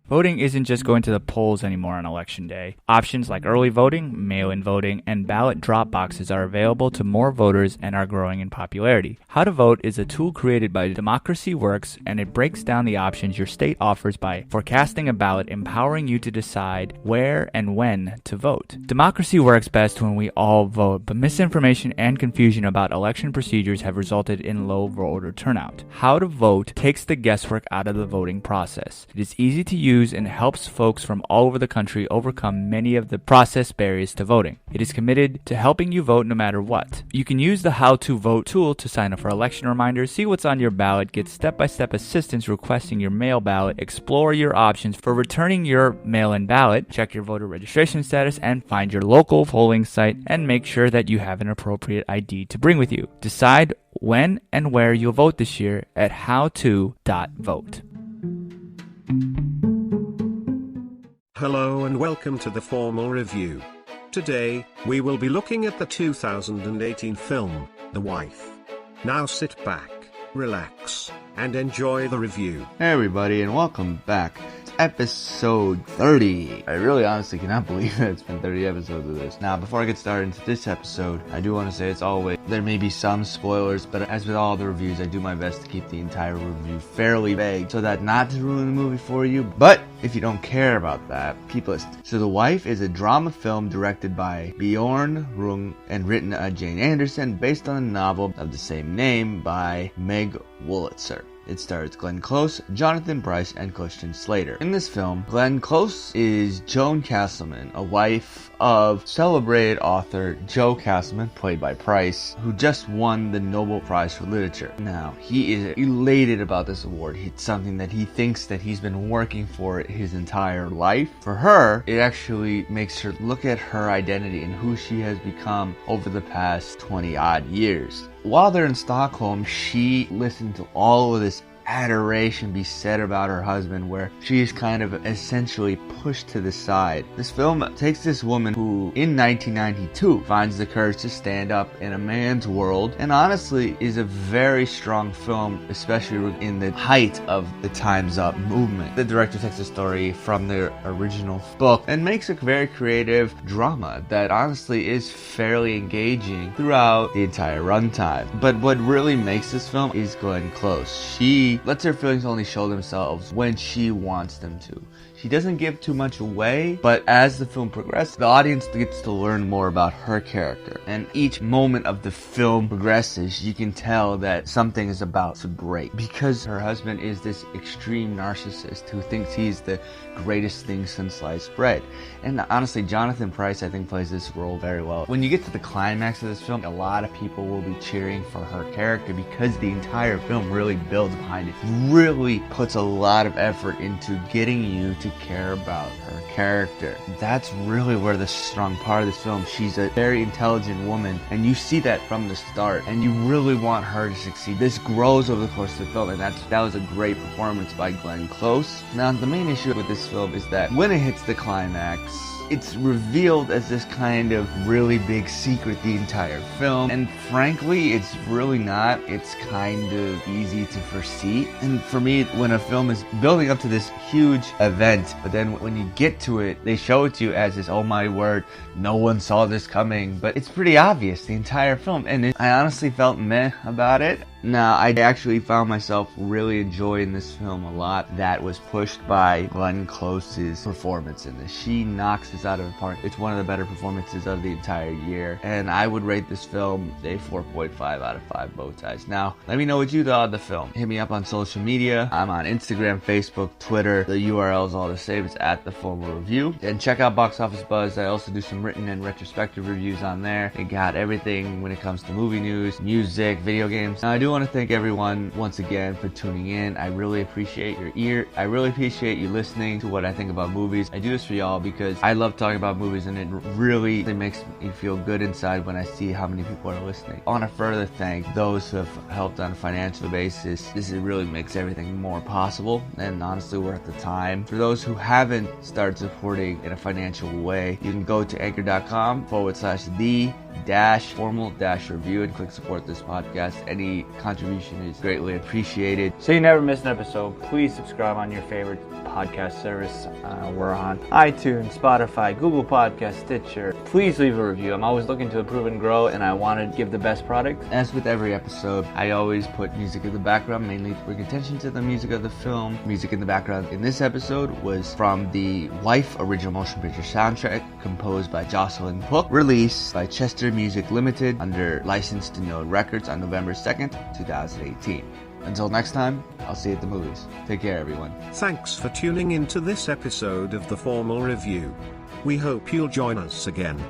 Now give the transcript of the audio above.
Voting isn't just going to the polls anymore on Election Day. Options like early voting, mail-in voting, and ballot drop boxes are available to more voters and are growing in popularity. How to Vote is a tool created by Democracy Works, and it breaks down the options your state offers by forecasting a ballot, empowering you to decide where and when to vote. Democracy works best when we all vote, but misinformation and confusion about election procedures have resulted in low voter turnout. How to Vote takes the guesswork out of the voting process. It is easy to use and helps folks from all over the country overcome many of the process barriers to voting. It is committed to helping you vote no matter what. You can use the How to Vote tool to sign up for election reminders, see what's on your ballot, get step-by-step assistance requesting your mail ballot, explore your options for returning your mail-in ballot, check your voter registration status, and find your local polling site, and make sure that you have an appropriate ID to bring with you. Decide when and where you'll vote this year at howto.vote. Hello and welcome to the formal review. Today, we will be looking at the 2018 film, The Wife. Now sit back, relax, and enjoy the review. Hey everybody, and welcome back. It's episode 30. I really honestly cannot believe that it's been 30 episodes of this. Now, before I get started into this episode, I do want to say, as always, there may be some spoilers, but as with all the reviews, I do my best to keep the entire review fairly vague so that not to ruin the movie for you. But if you don't care about that, keep listening. So The Wife is a drama film directed by Bjorn Rung and written by Jane Anderson, based on a novel of the same name by Meg Wolitzer. It stars Glenn Close, Jonathan Pryce, and Christian Slater. In this film, Glenn Close is Joan Castleman, a wife of celebrated author Joe Castleman, played by Pryce, who just won the Nobel Prize for Literature. Now, he is elated about this award. It's something that he thinks that he's been working for his entire life. For her, it actually makes her look at her identity and who she has become over the past 20-odd years. While they're in Stockholm, she listened to all of this adoration be said about her husband, where she is kind of essentially pushed to the side. This film takes this woman who in 1992 finds the courage to stand up in a man's world, and honestly is a very strong film, especially in the height of the Time's Up movement. The director takes the story from the original book and makes a very creative drama that honestly is fairly engaging throughout the entire runtime. But what really makes this film is Glenn Close. She lets her feelings only show themselves when she wants them to. She doesn't give too much away, but as the film progresses, the audience gets to learn more about her character. And each moment of the film progresses, you can tell that something is about to break. Because her husband is this extreme narcissist who thinks he's the greatest thing since sliced bread. And honestly, Jonathan Pryce, I think, plays this role very well. When you get to the climax of this film, a lot of people will be cheering for her character because the entire film really builds behind it. Really puts a lot of effort into getting you to care about her character. That's really where the strong part of this film. She's a very intelligent woman, and you see that from the start, and you really want her to succeed. This grows over the course of the film, and that was a great performance by Glenn Close. Now, the main issue with this film is that when it hits the climax, it's revealed as this kind of really big secret the entire film, and frankly, it's really not. It's kind of easy to foresee. And for me, when a film is building up to this huge event, but then when you get to it, they show it to you as this, oh my word, no one saw this coming. But it's pretty obvious the entire film, and I honestly felt meh about it. Now, I actually found myself really enjoying this film a lot. That was pushed by Glenn Close's performance in this. She knocks this out of the park. It's one of the better performances of the entire year, and I would rate this film a 4.5 out of 5 bow ties. Now, let me know what you thought of the film. Hit me up on social media. I'm on Instagram, Facebook, Twitter. The URL is all the same. It's at The Formal Review. And check out Box Office Buzz. I also do some written and retrospective reviews on there. It got everything when it comes to movie news, music, video games. Now, I do want to thank everyone once again for tuning in. I really appreciate your ear. I really appreciate you listening to what I think about movies. I do this for y'all because I love talking about movies, and it really makes me feel good inside when I see how many people are listening. I want to further thank those who have helped on a financial basis. This really makes everything more possible, and honestly, we're at the time. For those who haven't started supporting in a financial way, you can go to anchor.com/the-formal-review and click support this podcast. Any contribution is greatly appreciated. So you never miss an episode, please subscribe on your favorite podcast service. We're on iTunes, Spotify, Google Podcasts, Stitcher. Please leave a review. I'm always looking to improve and grow, and I want to give the best product. As with every episode, I always put music in the background, mainly to bring attention to the music of the film. Music in the background in this episode was from the Wife original motion picture soundtrack, composed by Jocelyn Hook, released by Chester Music Limited under license to Node Records on November 2nd, 2018. Until next time, I'll see you at the movies. Take care, everyone. Thanks for tuning in to this episode of The Formal Review. We hope you'll join us again.